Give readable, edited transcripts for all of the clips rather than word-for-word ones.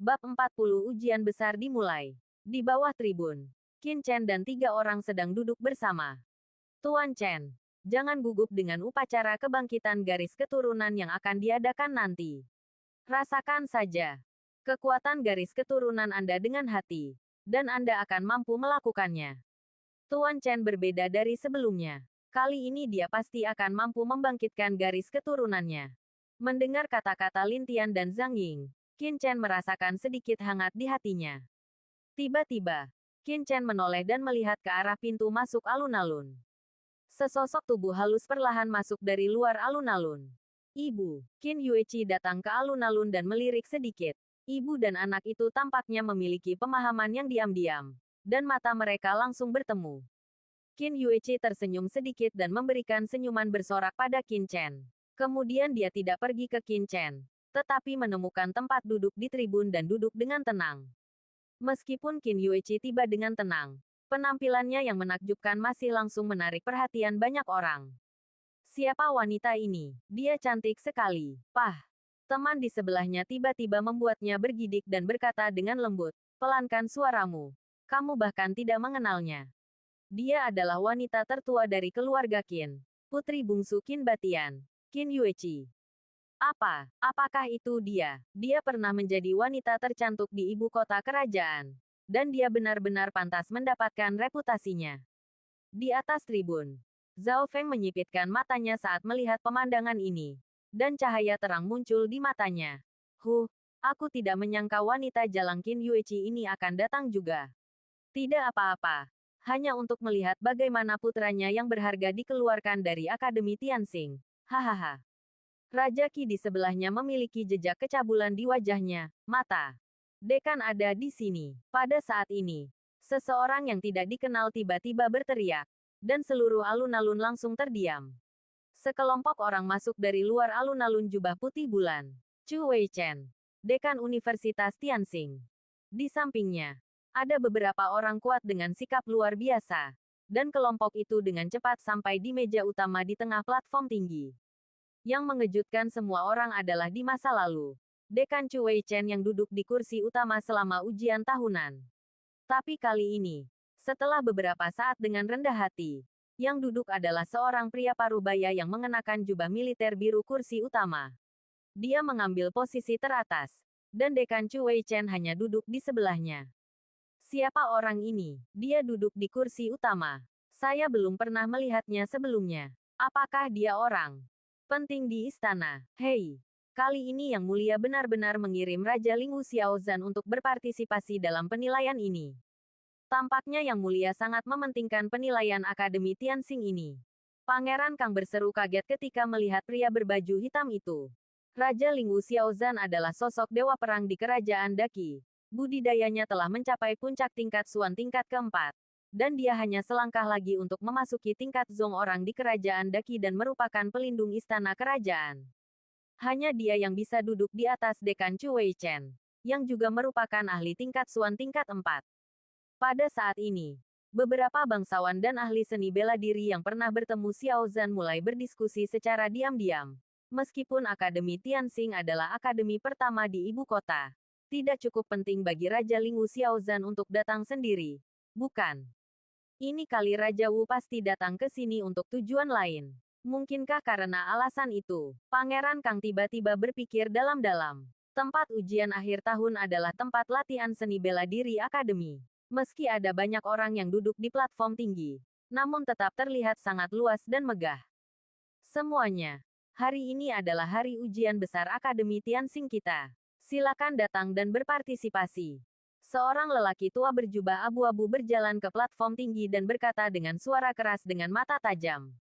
Bab 40 Ujian besar dimulai. Di bawah tribun, Qin Chen dan 3 orang sedang duduk bersama. Tuan Chen, jangan gugup dengan upacara kebangkitan garis keturunan yang akan diadakan nanti. Rasakan saja kekuatan garis keturunan Anda dengan hati, dan Anda akan mampu melakukannya. Tuan Chen berbeda dari sebelumnya. Kali ini dia pasti akan mampu membangkitkan garis keturunannya. Mendengar kata-kata Lin Tian dan Zhang Ying, Qin Chen merasakan sedikit hangat di hatinya. Tiba-tiba, Qin Chen menoleh dan melihat ke arah pintu masuk alun-alun. Sesosok tubuh halus perlahan masuk dari luar alun-alun. Ibu, Qin Yueqi datang ke alun-alun dan melirik sedikit. Ibu dan anak itu tampaknya memiliki pemahaman yang diam-diam, dan mata mereka langsung bertemu. Qin Yueqi tersenyum sedikit dan memberikan senyuman bersorak pada Qin Chen. Kemudian dia tidak pergi ke Qin Chen, tetapi menemukan tempat duduk di tribun dan duduk dengan tenang. Meskipun Qin Yueqi tiba dengan tenang, penampilannya yang menakjubkan masih langsung menarik perhatian banyak orang. Siapa wanita ini? Dia cantik sekali. Pah! Teman di sebelahnya tiba-tiba membuatnya bergidik dan berkata dengan lembut, "Pelankan suaramu. Kamu bahkan tidak mengenalnya. Dia adalah wanita tertua dari keluarga Qin, putri bungsu Qin Batian, Qin Yueqi." Apakah itu dia? Dia pernah menjadi wanita tercantik di ibu kota kerajaan. Dan dia benar-benar pantas mendapatkan reputasinya. Di atas tribun, Zhao Feng menyipitkan matanya saat melihat pemandangan ini. Dan cahaya terang muncul di matanya. Aku tidak menyangka wanita jalang Qin Yueqi ini akan datang juga. Tidak apa-apa. Hanya untuk melihat bagaimana putranya yang berharga dikeluarkan dari Akademi Tianxing. Hahaha. Raja Qi di sebelahnya memiliki jejak kecabulan di wajahnya, mata. Dekan ada di sini. Pada saat ini, seseorang yang tidak dikenal tiba-tiba berteriak, dan seluruh alun-alun langsung terdiam. Sekelompok orang masuk dari luar alun-alun jubah putih bulan. Chu Weichen, Dekan Universitas Tianxing. Di sampingnya, ada beberapa orang kuat dengan sikap luar biasa. Dan kelompok itu dengan cepat sampai di meja utama di tengah platform tinggi. Yang mengejutkan semua orang adalah di masa lalu, Dekan Chu Weichen yang duduk di kursi utama selama ujian tahunan. Tapi kali ini, setelah beberapa saat dengan rendah hati, yang duduk adalah seorang pria parubaya yang mengenakan jubah militer biru kursi utama. Dia mengambil posisi teratas, dan Dekan Chu Weichen hanya duduk di sebelahnya. Siapa orang ini? Dia duduk di kursi utama. Saya belum pernah melihatnya sebelumnya. Apakah dia orang penting di istana? Hei, kali ini Yang Mulia benar-benar mengirim Raja Lingwu Xiaozan untuk berpartisipasi dalam penilaian ini. Tampaknya Yang Mulia sangat mementingkan penilaian Akademi Tianxing ini. Pangeran Kang berseru kaget ketika melihat pria berbaju hitam itu. Raja Lingwu Xiaozan adalah sosok dewa perang di kerajaan Daqi. Budidayanya telah mencapai puncak tingkat Suan tingkat keempat. Dan dia hanya selangkah lagi untuk memasuki tingkat Zong orang di kerajaan Daqi dan merupakan pelindung istana kerajaan. Hanya dia yang bisa duduk di atas Dekan Chu Weichen, yang juga merupakan ahli tingkat Suan tingkat 4. Pada saat ini, beberapa bangsawan dan ahli seni bela diri yang pernah bertemu Xiaozan mulai berdiskusi secara diam-diam. Meskipun Akademi Tianxing adalah akademi pertama di ibu kota, tidak cukup penting bagi Raja Lingwu Xiaozan untuk datang sendiri, bukan? Ini kali Raja Wu pasti datang ke sini untuk tujuan lain. Mungkinkah karena alasan itu, Pangeran Kang tiba-tiba berpikir dalam-dalam. Tempat ujian akhir tahun adalah tempat latihan seni bela diri akademi. Meski ada banyak orang yang duduk di platform tinggi, namun tetap terlihat sangat luas dan megah. Semuanya, hari ini adalah hari ujian besar Akademi Tianxing kita. Silakan datang dan berpartisipasi. Seorang lelaki tua berjubah abu-abu berjalan ke platform tinggi dan berkata dengan suara keras dengan mata tajam.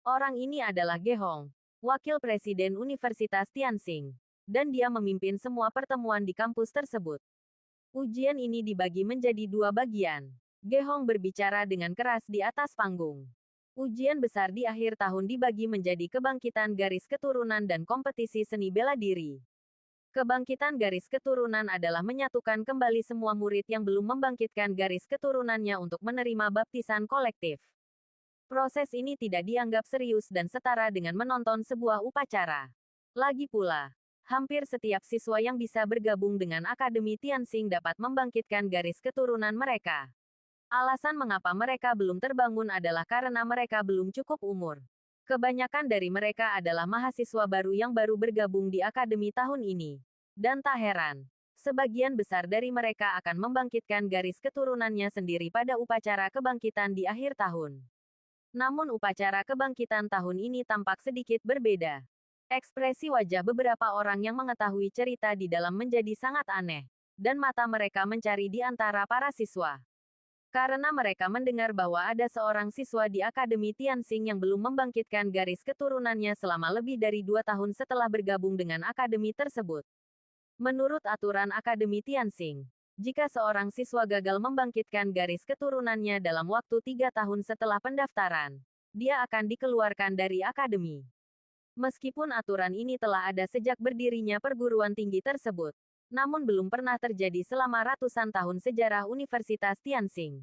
Orang ini adalah Ge Hong, Wakil Presiden Universitas Tianxing. Dan dia memimpin semua pertemuan di kampus tersebut. Ujian ini dibagi menjadi 2 bagian. Ge Hong berbicara dengan keras di atas panggung. Ujian besar di akhir tahun dibagi menjadi kebangkitan garis keturunan dan kompetisi seni bela diri. Kebangkitan garis keturunan adalah menyatukan kembali semua murid yang belum membangkitkan garis keturunannya untuk menerima baptisan kolektif. Proses ini tidak dianggap serius dan setara dengan menonton sebuah upacara. Lagi pula, Hampir setiap siswa yang bisa bergabung dengan Akademi Tianxing dapat membangkitkan garis keturunan mereka. Alasan mengapa mereka belum terbangun adalah karena mereka belum cukup umur. Kebanyakan dari mereka adalah mahasiswa baru yang baru bergabung di akademi tahun ini. Dan tak heran, sebagian besar dari mereka akan membangkitkan garis keturunannya sendiri pada upacara kebangkitan di akhir tahun. Namun upacara kebangkitan tahun ini tampak sedikit berbeda. Ekspresi wajah beberapa orang yang mengetahui cerita di dalam menjadi sangat aneh, dan mata mereka mencari di antara para siswa. Karena mereka mendengar bahwa ada seorang siswa di Akademi Tianxing yang belum membangkitkan garis keturunannya selama lebih dari 2 tahun setelah bergabung dengan akademi tersebut. Menurut aturan Akademi Tianxing, jika seorang siswa gagal membangkitkan garis keturunannya dalam waktu 3 tahun setelah pendaftaran, dia akan dikeluarkan dari akademi. Meskipun aturan ini telah ada sejak berdirinya perguruan tinggi tersebut, namun belum pernah terjadi selama ratusan tahun sejarah Universitas Tianxing.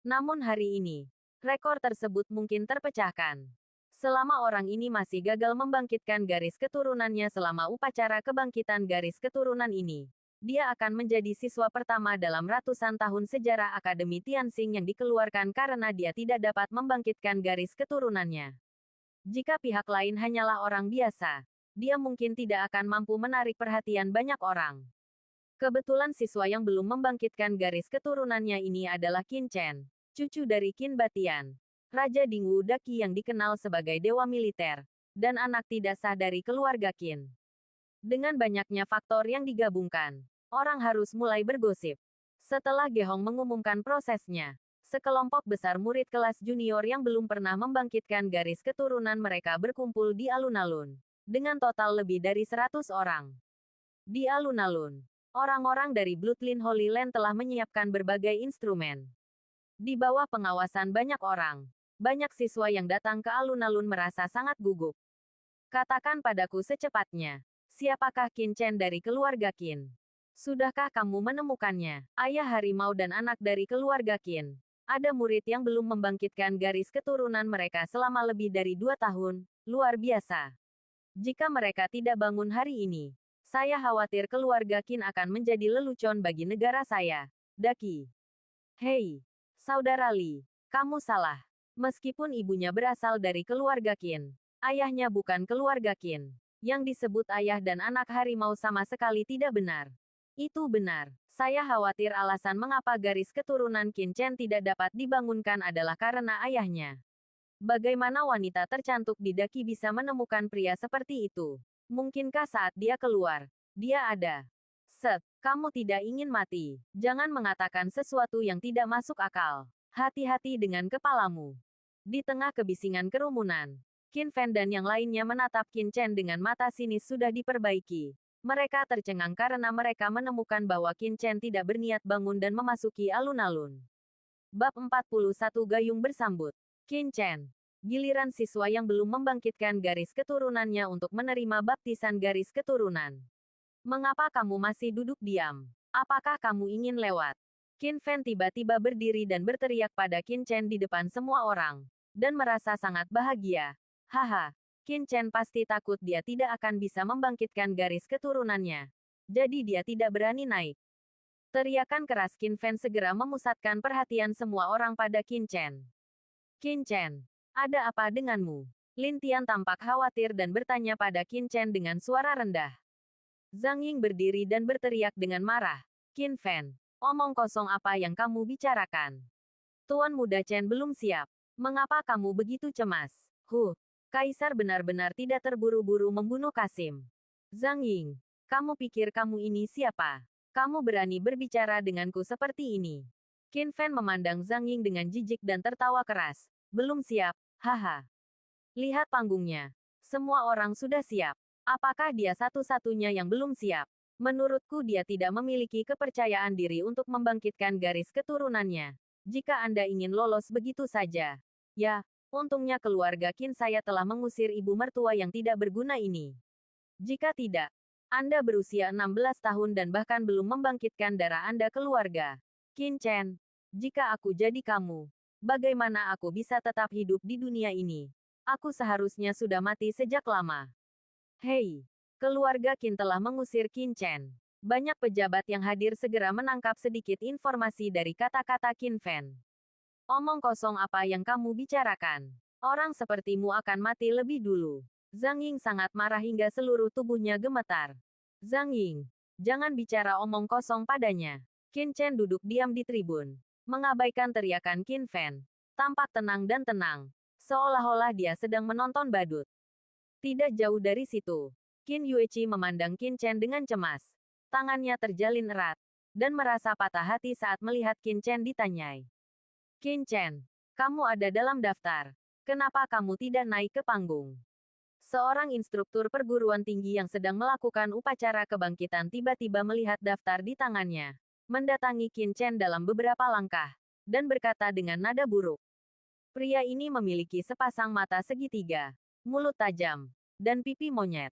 Namun hari ini, rekor tersebut mungkin terpecahkan. Selama orang ini masih gagal membangkitkan garis keturunannya selama upacara kebangkitan garis keturunan ini, dia akan menjadi siswa pertama dalam ratusan tahun sejarah Akademi Tianxing yang dikeluarkan karena dia tidak dapat membangkitkan garis keturunannya. Jika pihak lain hanyalah orang biasa, dia mungkin tidak akan mampu menarik perhatian banyak orang. Kebetulan siswa yang belum membangkitkan garis keturunannya ini adalah Qin Chen, cucu dari Qin Batian, Raja Dingwu Daqi yang dikenal sebagai dewa militer, dan anak tidak sah dari keluarga Qin. Dengan banyaknya faktor yang digabungkan, orang harus mulai bergosip. Setelah Gehong mengumumkan prosesnya, sekelompok besar murid kelas junior yang belum pernah membangkitkan garis keturunan mereka berkumpul di alun-alun, dengan total lebih dari 100 orang. Di alun-alun, orang-orang dari Bloodline Holy Land telah menyiapkan berbagai instrumen. Di bawah pengawasan banyak orang, banyak siswa yang datang ke alun-alun merasa sangat gugup. Katakan padaku secepatnya, siapakah Qin Chen dari keluarga Qin? Sudahkah kamu menemukannya, ayah harimau dan anak dari keluarga Qin? Ada murid yang belum membangkitkan garis keturunan mereka selama lebih dari 2 tahun, luar biasa. Jika mereka tidak bangun hari ini, saya khawatir keluarga Qin akan menjadi lelucon bagi negara saya. Daqi. Hei, saudara Li, kamu salah. Meskipun ibunya berasal dari keluarga Qin, ayahnya bukan keluarga Qin. Yang disebut ayah dan anak harimau sama sekali tidak benar. Itu benar. Saya khawatir alasan mengapa garis keturunan Qin Chen tidak dapat dibangunkan adalah karena ayahnya. Bagaimana wanita tercantik di Daqi bisa menemukan pria seperti itu? Mungkinkah saat dia keluar, dia ada? Kamu tidak ingin mati. Jangan mengatakan sesuatu yang tidak masuk akal. Hati-hati dengan kepalamu. Di tengah kebisingan kerumunan, Qin Fen dan yang lainnya menatap Qin Chen dengan mata sinis sudah diperbaiki. Mereka tercengang karena mereka menemukan bahwa Qin Chen tidak berniat bangun dan memasuki alun-alun. Bab 41 Gayung bersambut. Qin Chen. Giliran siswa yang belum membangkitkan garis keturunannya untuk menerima baptisan garis keturunan. Mengapa kamu masih duduk diam? Apakah kamu ingin lewat? Qin Fen tiba-tiba berdiri dan berteriak pada Qin Chen di depan semua orang, dan merasa sangat bahagia. Haha. Qin Chen pasti takut dia tidak akan bisa membangkitkan garis keturunannya. Jadi dia tidak berani naik. Teriakan keras Qin Fen segera memusatkan perhatian semua orang pada Qin Chen. Qin Chen, ada apa denganmu? Lin Tian tampak khawatir dan bertanya pada Qin Chen dengan suara rendah. Zhang Ying berdiri dan berteriak dengan marah. Qin Fen, omong kosong apa yang kamu bicarakan? Tuan Muda Chen belum siap. Mengapa kamu begitu cemas? Kaisar benar-benar tidak terburu-buru membunuh Kasim. Zhang Ying, kamu pikir kamu ini siapa? Kamu berani berbicara denganku seperti ini? Qin Fen memandang Zhang Ying dengan jijik dan tertawa keras. Belum siap, haha. Lihat panggungnya. Semua orang sudah siap. Apakah dia satu-satunya yang belum siap? Menurutku dia tidak memiliki kepercayaan diri untuk membangkitkan garis keturunannya. Jika Anda ingin lolos begitu saja. Ya, untungnya keluarga Qin saya telah mengusir ibu mertua yang tidak berguna ini. Jika tidak, Anda berusia 16 tahun dan bahkan belum membangkitkan darah Anda keluarga. Qin Chen, jika aku jadi kamu, bagaimana aku bisa tetap hidup di dunia ini? Aku seharusnya sudah mati sejak lama. Hei, Keluarga Qin telah mengusir Qin Chen. Banyak pejabat yang hadir segera menangkap sedikit informasi dari kata-kata Qin Fan. Omong kosong apa yang kamu bicarakan? Orang sepertimu akan mati lebih dulu. Zhang Ying sangat marah hingga seluruh tubuhnya gemetar. Zhang Ying, jangan bicara omong kosong padanya. Qin Chen duduk diam di tribun, mengabaikan teriakan Qin Fan. Tampak tenang dan tenang, seolah-olah dia sedang menonton badut. Tidak jauh dari situ, Qin Yueqi memandang Qin Chen dengan cemas. Tangannya terjalin erat, dan merasa patah hati saat melihat Qin Chen ditanyai. Qin Chen, kamu ada dalam daftar. Kenapa kamu tidak naik ke panggung? Seorang instruktur perguruan tinggi yang sedang melakukan upacara kebangkitan tiba-tiba melihat daftar di tangannya, mendatangi Qin Chen dalam beberapa langkah, dan berkata dengan nada buruk. Pria ini memiliki sepasang mata segitiga, mulut tajam, dan pipi monyet.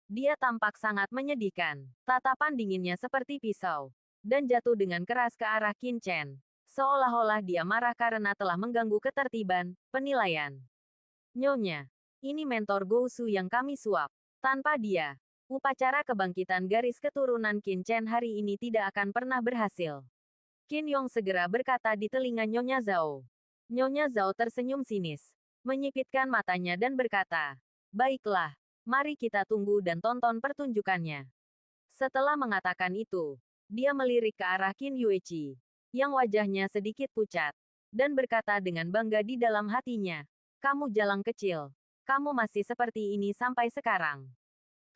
Dia tampak sangat menyedihkan. Tatapan dinginnya seperti pisau, dan jatuh dengan keras ke arah Qin Chen. Seolah-olah dia marah karena telah mengganggu ketertiban penilaian. Nyonya, ini mentor Gousu yang kami suap. Tanpa dia, upacara kebangkitan garis keturunan Qin Chen hari ini tidak akan pernah berhasil. Qin Yong segera berkata di telinga Nyonya Zhao. Nyonya Zhao tersenyum sinis, menyipitkan matanya dan berkata, "Baiklah, mari kita tunggu dan tonton pertunjukannya." Setelah mengatakan itu, dia melirik ke arah Qin Yueqi, yang wajahnya sedikit pucat, dan berkata dengan bangga di dalam hatinya, "Kamu jalang kecil. Kamu masih seperti ini sampai sekarang.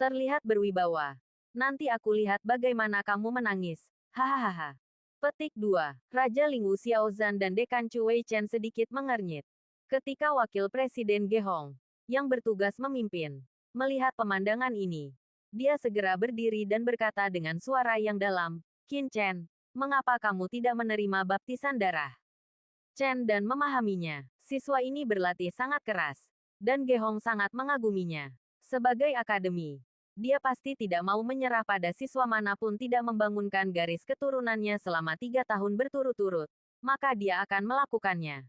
Terlihat berwibawa. Nanti aku lihat bagaimana kamu menangis. Hahaha." Petik 2. Raja Lingwu Xiaozan dan Dekan Chu Weichen sedikit mengernyit. Ketika Wakil Presiden Ge Hong, yang bertugas memimpin, melihat pemandangan ini, dia segera berdiri dan berkata dengan suara yang dalam, "Qin Chen, mengapa kamu tidak menerima baptisan darah?" Chen dan memahaminya. Siswa ini berlatih sangat keras, dan Ge Hong sangat mengaguminya. Sebagai akademi, dia pasti tidak mau menyerah pada siswa manapun tidak membangunkan garis keturunannya selama 3 tahun berturut-turut, maka dia akan melakukannya.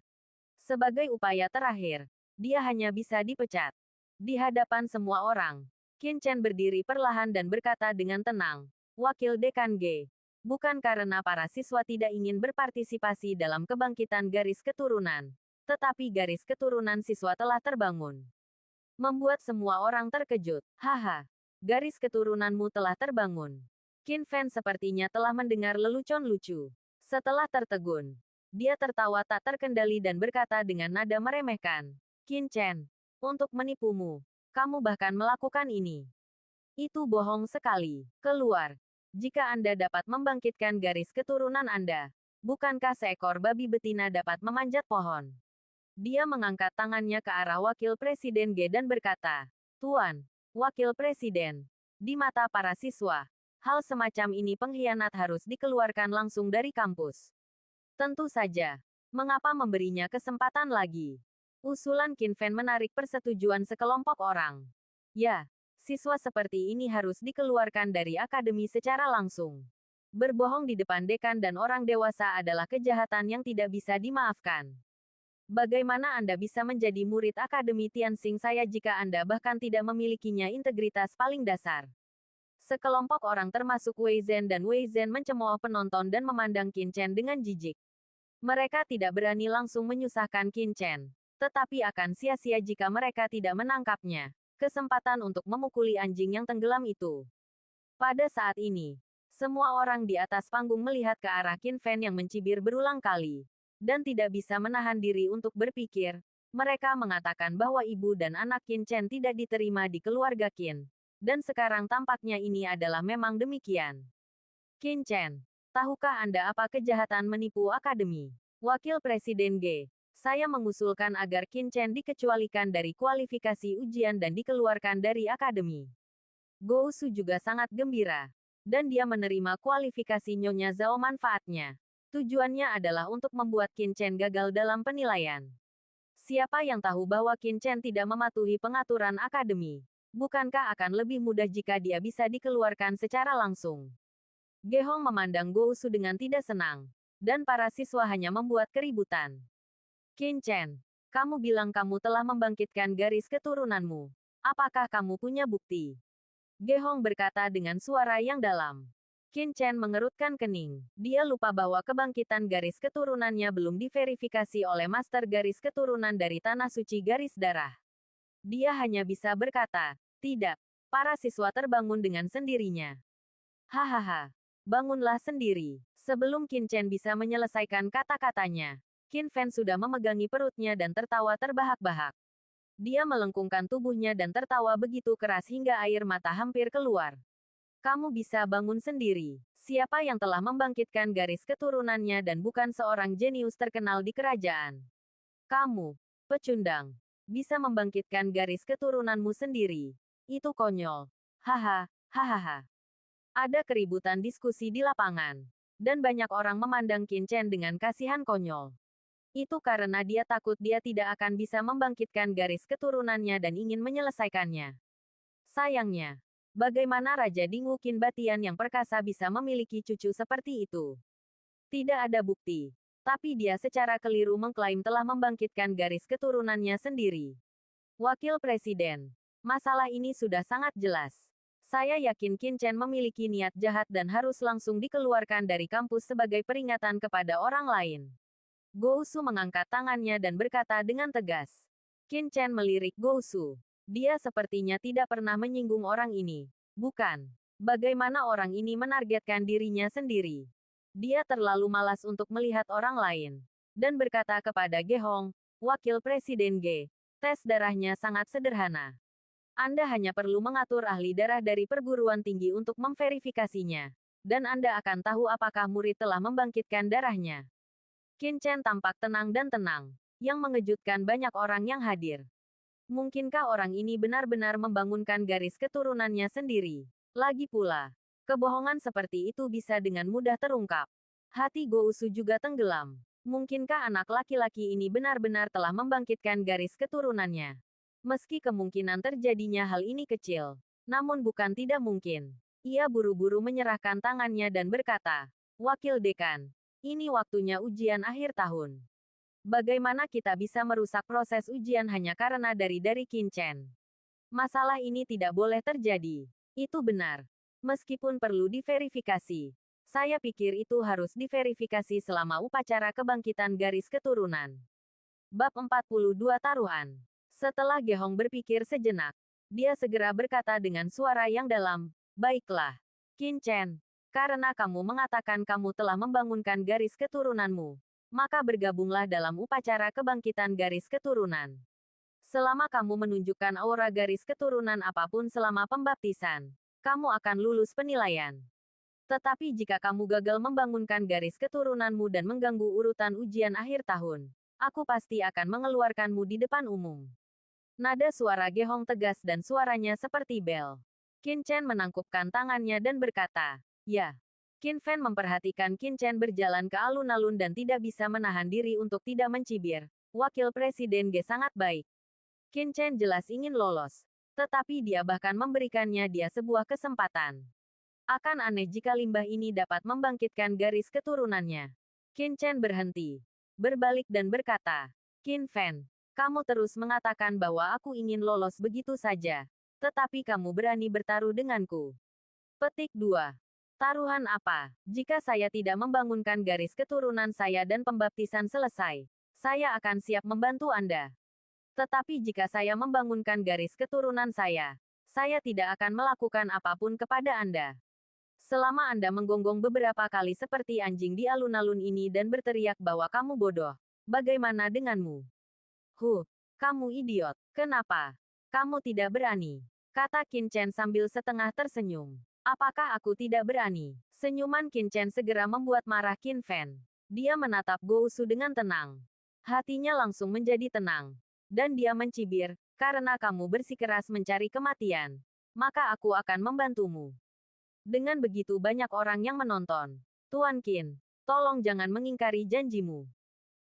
Sebagai upaya terakhir, dia hanya bisa dipecat. Di hadapan semua orang, Qin Chen berdiri perlahan dan berkata dengan tenang, "Wakil Dekan G. Bukan karena para siswa tidak ingin berpartisipasi dalam kebangkitan garis keturunan, tetapi garis keturunan siswa telah terbangun." Membuat semua orang terkejut. Haha. Garis keturunanmu telah terbangun. Qin Fan sepertinya telah mendengar lelucon lucu. Setelah tertegun, dia tertawa tak terkendali dan berkata dengan nada meremehkan, "Qin Chen, untuk menipumu, kamu bahkan melakukan ini. Itu bohong sekali. Keluar. Jika Anda dapat membangkitkan garis keturunan Anda, bukankah seekor babi betina dapat memanjat pohon?" Dia mengangkat tangannya ke arah Wakil Presiden Ge dan berkata, "Tuan, Wakil Presiden, di mata para siswa, hal semacam ini pengkhianat harus dikeluarkan langsung dari kampus. Tentu saja. Mengapa memberinya kesempatan lagi?" Usulan Qin Fan menarik persetujuan sekelompok orang. Ya, siswa seperti ini harus dikeluarkan dari akademi secara langsung. Berbohong di depan dekan dan orang dewasa adalah kejahatan yang tidak bisa dimaafkan. Bagaimana Anda bisa menjadi murid Akademi Tianxing saya jika Anda bahkan tidak memilikinya integritas paling dasar? Sekelompok orang termasuk Wei Zhen dan Wei Zhen mencemooh penonton dan memandang Qin Chen dengan jijik. Mereka tidak berani langsung menyusahkan Qin Chen, tetapi akan sia-sia jika mereka tidak menangkapnya. Kesempatan untuk memukuli anjing yang tenggelam itu. Pada saat ini, semua orang di atas panggung melihat ke arah Qin Fan yang mencibir berulang kali, dan tidak bisa menahan diri untuk berpikir. Mereka mengatakan bahwa ibu dan anak Qin Chen tidak diterima di keluarga Qin. Dan sekarang tampaknya ini adalah memang demikian. Qin Chen, tahukah Anda apa kejahatan menipu akademi? Wakil Presiden G. Saya mengusulkan agar Qin Chen dikecualikan dari kualifikasi ujian dan dikeluarkan dari akademi. Gousu juga sangat gembira. Dan dia menerima kualifikasi Nyonya Zhao manfaatnya. Tujuannya adalah untuk membuat Qin Chen gagal dalam penilaian. Siapa yang tahu bahwa Qin Chen tidak mematuhi pengaturan akademi? Bukankah akan lebih mudah jika dia bisa dikeluarkan secara langsung? Ge Hong memandang Gousu dengan tidak senang, dan para siswa hanya membuat keributan. Qin Chen, kamu bilang kamu telah membangkitkan garis keturunanmu. Apakah kamu punya bukti? Ge-hong berkata dengan suara yang dalam. Qin Chen mengerutkan kening. Dia lupa bahwa kebangkitan garis keturunannya belum diverifikasi oleh Master Garis Keturunan dari Tanah Suci Garis Darah. Dia hanya bisa berkata, tidak. Para siswa terbangun dengan sendirinya. Hahaha. Bangunlah sendiri. Sebelum Qin Chen bisa menyelesaikan kata-katanya, Qin Fan sudah memegangi perutnya dan tertawa terbahak-bahak. Dia melengkungkan tubuhnya dan tertawa begitu keras hingga air mata hampir keluar. Kamu bisa bangun sendiri. Siapa yang telah membangkitkan garis keturunannya dan bukan seorang jenius terkenal di kerajaan? Kamu, pecundang, bisa membangkitkan garis keturunanmu sendiri. Itu konyol. Haha, hahaha. Ada keributan diskusi di lapangan. Dan banyak orang memandang Qin Chen dengan kasihan konyol. Itu karena dia takut dia tidak akan bisa membangkitkan garis keturunannya dan ingin menyelesaikannya. Sayangnya, bagaimana Raja Dingu Qin Batian yang perkasa bisa memiliki cucu seperti itu? Tidak ada bukti. Tapi dia secara keliru mengklaim telah membangkitkan garis keturunannya sendiri. Wakil Presiden. Masalah ini sudah sangat jelas. Saya yakin Qin Chen memiliki niat jahat dan harus langsung dikeluarkan dari kampus sebagai peringatan kepada orang lain. Gousu mengangkat tangannya dan berkata dengan tegas. Qin Chen melirik Gousu. Dia sepertinya tidak pernah menyinggung orang ini. Bukan. Bagaimana orang ini menargetkan dirinya sendiri? Dia terlalu malas untuk melihat orang lain. Dan berkata kepada Ge-hong, Wakil Presiden Ge, tes darahnya sangat sederhana. Anda hanya perlu mengatur ahli darah dari perguruan tinggi untuk memverifikasinya. Dan Anda akan tahu apakah murid telah membangkitkan darahnya. Qin Chen tampak tenang dan tenang, yang mengejutkan banyak orang yang hadir. Mungkinkah orang ini benar-benar membangunkan garis keturunannya sendiri? Lagi pula, kebohongan seperti itu bisa dengan mudah terungkap. Hati Gousu juga tenggelam. Mungkinkah anak laki-laki ini benar-benar telah membangkitkan garis keturunannya? Meski kemungkinan terjadinya hal ini kecil, namun bukan tidak mungkin. Ia buru-buru menyerahkan tangannya dan berkata, Wakil Dekan, ini waktunya ujian akhir tahun. Bagaimana kita bisa merusak proses ujian hanya karena dari Qin Chen? Masalah ini tidak boleh terjadi. Itu benar. Meskipun perlu diverifikasi. Saya pikir itu harus diverifikasi selama upacara kebangkitan garis keturunan. Bab 42 Taruhan. Setelah Ge-hong berpikir sejenak, dia segera berkata dengan suara yang dalam, Baiklah, Qin Chen, karena kamu mengatakan kamu telah membangunkan garis keturunanmu, maka bergabunglah dalam upacara kebangkitan garis keturunan. Selama kamu menunjukkan aura garis keturunan apapun selama pembaptisan, kamu akan lulus penilaian. Tetapi jika kamu gagal membangunkan garis keturunanmu dan mengganggu urutan ujian akhir tahun, aku pasti akan mengeluarkanmu di depan umum. Nada suara Ge-hong tegas dan suaranya seperti bel. Qin Chen menangkupkan tangannya dan berkata, Ya. Qin Fan memperhatikan Qin Chen berjalan ke alun-alun dan tidak bisa menahan diri untuk tidak mencibir. Wakil Presiden Ge sangat baik. Qin Chen jelas ingin lolos. Tetapi dia bahkan memberikannya dia sebuah kesempatan. Akan aneh jika limbah ini dapat membangkitkan garis keturunannya. Qin Chen berhenti. Berbalik dan berkata, Qin Fan, kamu terus mengatakan bahwa aku ingin lolos begitu saja. Tetapi kamu berani bertaruh denganku. Petik 2. Taruhan apa? Jika saya tidak membangunkan garis keturunan saya dan pembaptisan selesai, saya akan siap membantu Anda. Tetapi jika saya membangunkan garis keturunan saya tidak akan melakukan apapun kepada Anda. Selama Anda menggonggong beberapa kali seperti anjing di alun-alun ini dan berteriak bahwa kamu bodoh, bagaimana denganmu? Kamu idiot. Kenapa? Kamu tidak berani, kata Qin Chen sambil setengah tersenyum. Apakah aku tidak berani? Senyuman Qin Chen segera membuat marah Qin Fan. Dia menatap Gousu dengan tenang. Hatinya langsung menjadi tenang. Dan dia mencibir, karena kamu bersikeras mencari kematian, maka aku akan membantumu. Dengan begitu banyak orang yang menonton. Tuan Qin, tolong jangan mengingkari janjimu.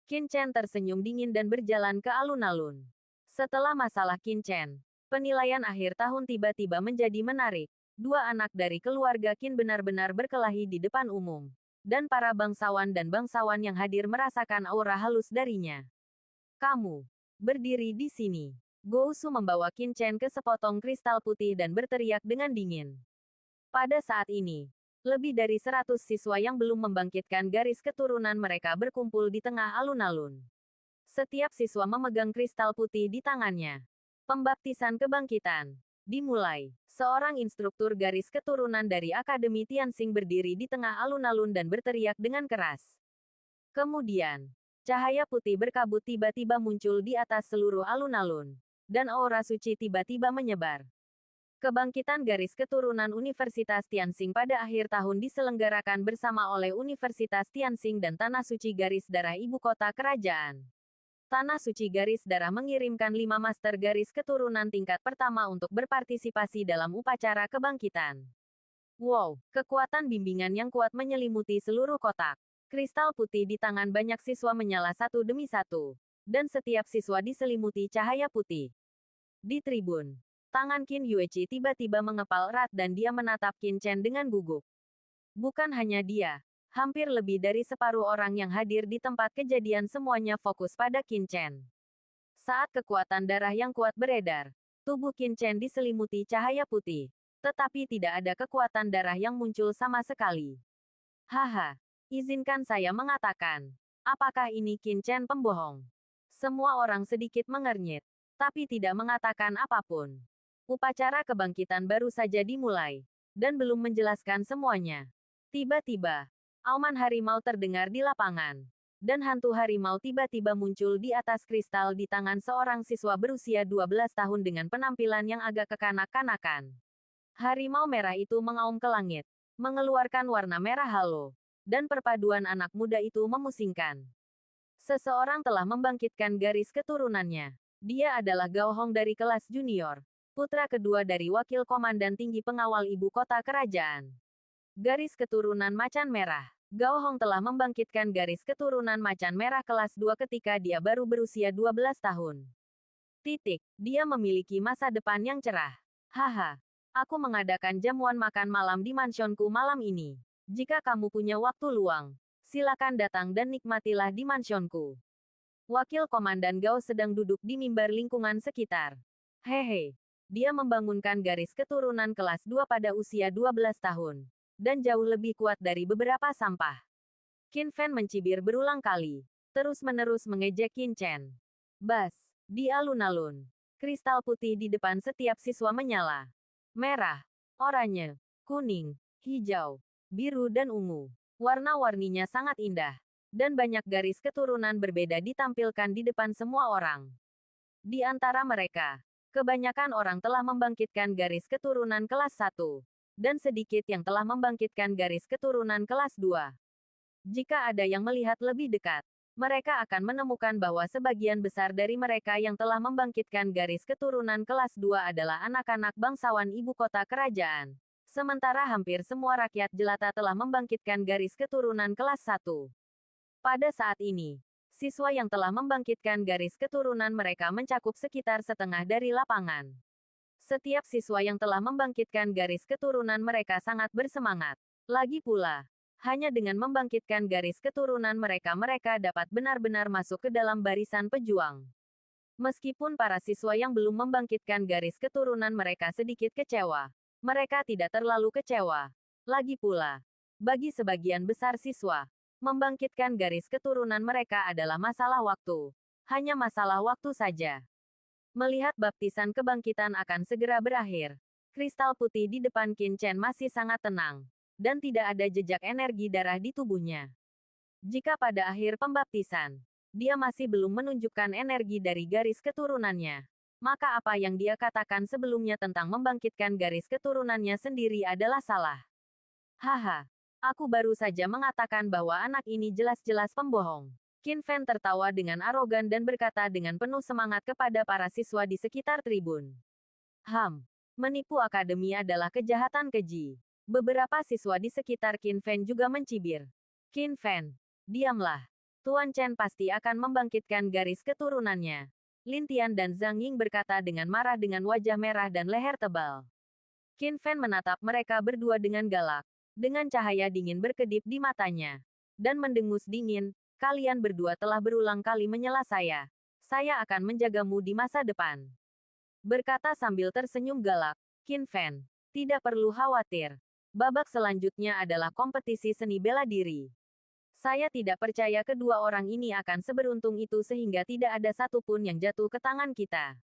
Qin Chen tersenyum dingin dan berjalan ke alun-alun. Setelah masalah Qin Chen, penilaian akhir tahun tiba-tiba menjadi menarik. Dua anak dari keluarga Qin benar-benar berkelahi di depan umum. Dan para bangsawan dan bangsawan yang hadir merasakan aura halus darinya. Kamu berdiri di sini. Gousu membawa Qin Chen ke sepotong kristal putih dan berteriak dengan dingin. Pada saat ini, lebih dari 100 siswa yang belum membangkitkan garis keturunan mereka berkumpul di tengah alun-alun. Setiap siswa memegang kristal putih di tangannya. Pembaptisan kebangkitan dimulai. Seorang instruktur garis keturunan dari Akademi Tianxing berdiri di tengah alun-alun dan berteriak dengan keras. Kemudian, cahaya putih berkabut tiba-tiba muncul di atas seluruh alun-alun, dan aura suci tiba-tiba menyebar. Kebangkitan garis keturunan Universitas Tianxing pada akhir tahun diselenggarakan bersama oleh Universitas Tianxing dan Tanah Suci Garis Darah Ibu Kota Kerajaan. Tanah Suci Garis Darah mengirimkan 5 master garis keturunan tingkat pertama untuk berpartisipasi dalam upacara kebangkitan. Wow, kekuatan bimbingan yang kuat menyelimuti seluruh kotak. Kristal putih di tangan banyak siswa menyala satu demi satu, dan setiap siswa diselimuti cahaya putih. Di tribun, tangan Qin Yueqi tiba-tiba mengepal erat dan dia menatap Qin Chen dengan gugup. Bukan hanya dia, hampir lebih dari separuh orang yang hadir di tempat kejadian semuanya fokus pada Qin Chen. Saat kekuatan darah yang kuat beredar, tubuh Qin Chen diselimuti cahaya putih, tetapi tidak ada kekuatan darah yang muncul sama sekali. Haha, izinkan saya mengatakan, apakah ini Qin Chen pembohong? Semua orang sedikit mengernyit, tapi tidak mengatakan apapun. Upacara kebangkitan baru saja dimulai, dan belum menjelaskan semuanya. Tiba-tiba, auman harimau terdengar di lapangan, dan hantu harimau tiba-tiba muncul di atas kristal di tangan seorang siswa berusia 12 tahun dengan penampilan yang agak kekanak-kanakan. Harimau merah itu mengaum ke langit, mengeluarkan warna merah halo, dan perpaduan anak muda itu memusingkan. Seseorang telah membangkitkan garis keturunannya. Dia adalah Gao Hong dari kelas junior, putra kedua dari wakil komandan tinggi pengawal ibu kota kerajaan. Garis keturunan macan merah. Gao Hong telah membangkitkan garis keturunan macan merah kelas 2 ketika dia baru berusia 12 tahun. Dia memiliki masa depan yang cerah. Haha. Aku mengadakan jamuan makan malam di mansionku malam ini. Jika kamu punya waktu luang, silakan datang dan nikmatilah di mansionku. Wakil Komandan Gao sedang duduk di mimbar lingkungan sekitar. Hehe. Dia membangunkan garis keturunan kelas 2 pada usia 12 tahun. Dan jauh lebih kuat dari beberapa sampah. Qin Fen mencibir berulang kali, terus-menerus mengejek Qin Chen. Bas, di alun-alun. Kristal putih di depan setiap siswa menyala. Merah, oranye, kuning, hijau, biru dan ungu. Warna-warninya sangat indah. Dan banyak garis keturunan berbeda ditampilkan di depan semua orang. Di antara mereka, kebanyakan orang telah membangkitkan garis keturunan kelas 1. Dan sedikit yang telah membangkitkan garis keturunan kelas 2. Jika ada yang melihat lebih dekat, mereka akan menemukan bahwa sebagian besar dari mereka yang telah membangkitkan garis keturunan kelas 2 adalah anak-anak bangsawan ibu kota kerajaan. Sementara hampir semua rakyat jelata telah membangkitkan garis keturunan kelas 1. Pada saat ini, siswa yang telah membangkitkan garis keturunan mereka mencakup sekitar setengah dari lapangan. Setiap siswa yang telah membangkitkan garis keturunan mereka sangat bersemangat. Lagi pula, hanya dengan membangkitkan garis keturunan mereka dapat benar-benar masuk ke dalam barisan pejuang. Meskipun para siswa yang belum membangkitkan garis keturunan mereka sedikit kecewa, mereka tidak terlalu kecewa. Lagi pula, bagi sebagian besar siswa, membangkitkan garis keturunan mereka adalah masalah waktu. Hanya masalah waktu saja. Melihat baptisan kebangkitan akan segera berakhir, kristal putih di depan Qin Chen masih sangat tenang, dan tidak ada jejak energi darah di tubuhnya. Jika pada akhir pembaptisan, dia masih belum menunjukkan energi dari garis keturunannya, maka apa yang dia katakan sebelumnya tentang membangkitkan garis keturunannya sendiri adalah salah. Haha, aku baru saja mengatakan bahwa anak ini jelas-jelas pembohong. Qin Fen tertawa dengan arogan dan berkata dengan penuh semangat kepada para siswa di sekitar tribun. Menipu akademi adalah kejahatan keji. Beberapa siswa di sekitar Qin Fen juga mencibir. Qin Fen, diamlah. Tuan Chen pasti akan membangkitkan garis keturunannya. Lin Tian dan Zhang Ying berkata dengan marah dengan wajah merah dan leher tebal. Qin Fen menatap mereka berdua dengan galak, dengan cahaya dingin berkedip di matanya. Dan mendengus dingin, kalian berdua telah berulang kali menyela saya. Saya akan menjagamu di masa depan. Berkata sambil tersenyum galak, Qin Fan. Tidak perlu khawatir. Babak selanjutnya adalah kompetisi seni bela diri. Saya tidak percaya kedua orang ini akan seberuntung itu sehingga tidak ada satupun yang jatuh ke tangan kita.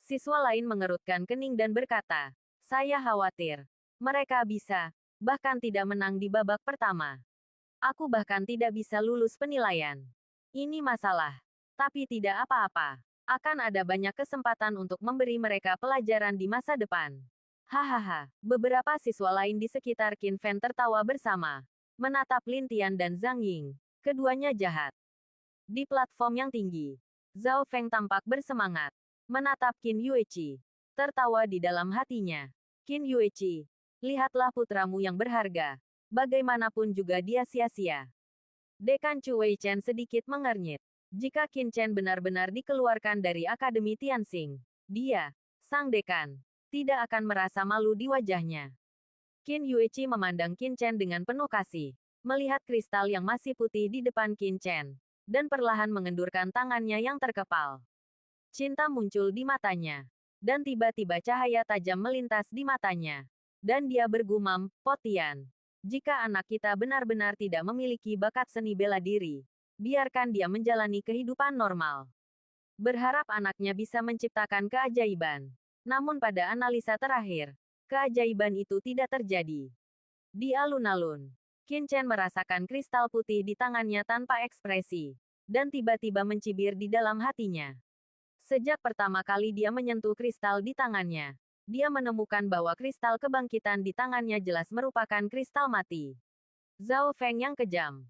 Siswa lain mengerutkan kening dan berkata, saya khawatir. Mereka bisa, bahkan tidak menang di babak pertama. Aku bahkan tidak bisa lulus penilaian. Ini masalah. Tapi tidak apa-apa. Akan ada banyak kesempatan untuk memberi mereka pelajaran di masa depan. Hahaha. Beberapa siswa lain di sekitar Qin Fan tertawa bersama. Menatap Lin Tian dan Zhang Ying. Keduanya jahat. Di platform yang tinggi, Zhao Feng tampak bersemangat. Menatap Qin Yueqi. Tertawa di dalam hatinya. Qin Yueqi. Lihatlah putramu yang berharga. Bagaimanapun juga dia sia-sia. Dekan Chu Weichen sedikit mengernyit. Jika Qin Chen benar-benar dikeluarkan dari Akademi Tianxing, dia, sang dekan, tidak akan merasa malu di wajahnya. Qin Yueqi memandang Qin Chen dengan penuh kasih, melihat kristal yang masih putih di depan Qin Chen, dan perlahan mengendurkan tangannya yang terkepal. Cinta muncul di matanya, dan tiba-tiba cahaya tajam melintas di matanya. Dan dia bergumam, Potian, jika anak kita benar-benar tidak memiliki bakat seni bela diri, biarkan dia menjalani kehidupan normal. Berharap anaknya bisa menciptakan keajaiban. Namun pada analisa terakhir, keajaiban itu tidak terjadi. Di alun-alun, Qin Chen merasakan kristal putih di tangannya tanpa ekspresi, dan tiba-tiba mencibir di dalam hatinya. Sejak pertama kali dia menyentuh kristal di tangannya, dia menemukan bahwa kristal kebangkitan di tangannya jelas merupakan kristal mati. Zhao Feng yang kejam.